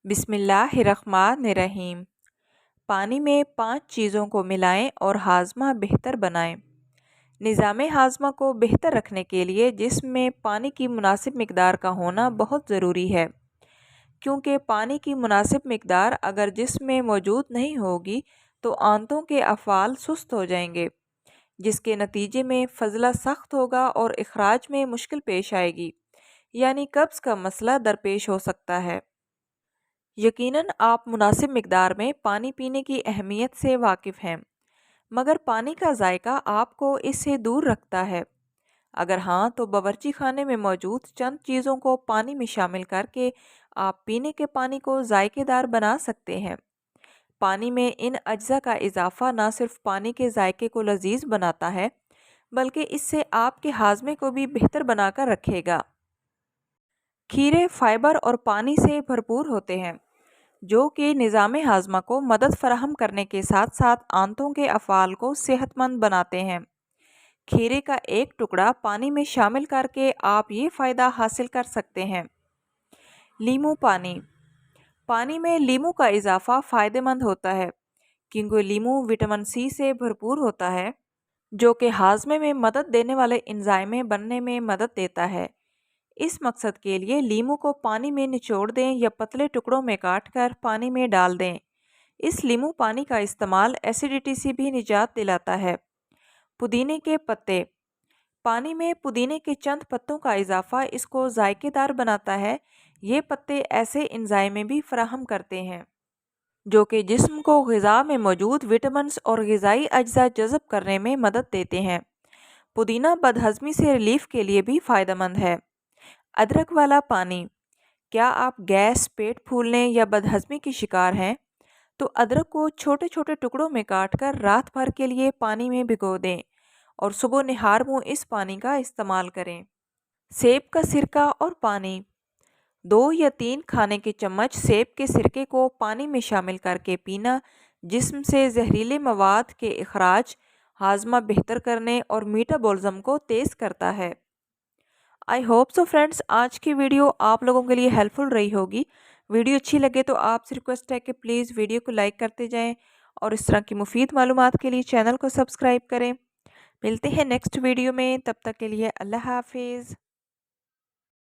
बिस्मिल्लाहिर्रहमानिर्रहीम। पानी में 5 चीज़ों को मिलाएं और हाजमा बेहतर बनाएं। निज़ाम हाजमा को बेहतर रखने के लिए जिस्म में पानी की मुनासिब मिकदार का होना बहुत ज़रूरी है, क्योंकि पानी की मुनासिब मिकदार अगर जिस्म में मौजूद नहीं होगी तो आंतों के अफ़ाल सुस्त हो जाएंगे, जिसके नतीजे में फजला सख्त होगा और इखराज में मुश्किल पेश आएगी, यानी कब्ज़ का मसला दरपेश हो सकता है। यकीनन आप मुनासिब मिकदार में पानी पीने की अहमियत से वाकिफ़ हैं, मगर पानी का जायका आपको इससे दूर रखता है। अगर हाँ, तो बावर्ची खाने में मौजूद चंद चीज़ों को पानी में शामिल करके आप पीने के पानी को जायकेदार बना सकते हैं। पानी में इन अज्जा का इजाफा ना सिर्फ पानी के जायके को लजीज बनाता है, बल्कि इससे आपके हाजमे को भी बेहतर बनाकर रखेगा। खीरे फाइबर और पानी से भरपूर होते हैं, जो कि निज़ाम हाजमा को मदद फराहम करने के साथ साथ आंतों के अफ़ाल को सेहतमंद बनाते हैं। खीरे का एक टुकड़ा पानी में शामिल करके आप ये फ़ायदा हासिल कर सकते हैं। लीमू पानी। पानी में लीमू का इजाफा फ़ायदेमंद होता है, क्योंकि लीमू विटामिन सी से भरपूर होता है, जो कि हाजमे में मदद देने वाले एंजाइमें बनने में मदद देता है। इस मकसद के लिए लीमू को पानी में निचोड़ दें या पतले टुकड़ों में काट कर पानी में डाल दें। इस लीमू पानी का इस्तेमाल एसिडिटी से भी निजात दिलाता है। पुदीने के पत्ते। पानी में पुदीने के चंद पत्तों का इजाफा इसको जायकेदार बनाता है। ये पत्ते ऐसे एंजाइमें भी फराहम करते हैं, जो कि जिस्म को ग़िज़ा में मौजूद विटामिन्स और ग़िज़ाई अज्जा जज़ब करने में मदद देते हैं। पुदीना बदहज़मी से रिलीफ के लिए भी फ़ायदेमंद है। अदरक वाला पानी। क्या आप गैस, पेट फूलने या बदहज़मी की शिकार हैं? तो अदरक को छोटे छोटे टुकड़ों में काटकर रात भर के लिए पानी में भिगो दें और सुबह निहार मुँह इस पानी का इस्तेमाल करें। सेब का सिरका और पानी। 2 या 3 खाने के चम्मच सेब के सिरके को पानी में शामिल करके पीना जिस्म से जहरीले मवाद के इखराज, हाजमा बेहतर करने और मेटाबॉलिज्म को तेज़ करता है। आई होप सो फ्रेंड्स, आज की वीडियो आप लोगों के लिए हेल्पफुल रही होगी। वीडियो अच्छी लगे तो आपसे रिक्वेस्ट है कि प्लीज़ वीडियो को लाइक करते जाएं और इस तरह की मुफीद मालूमात के लिए चैनल को सब्सक्राइब करें। मिलते हैं नेक्स्ट वीडियो में, तब तक के लिए अल्लाह हाफिज़।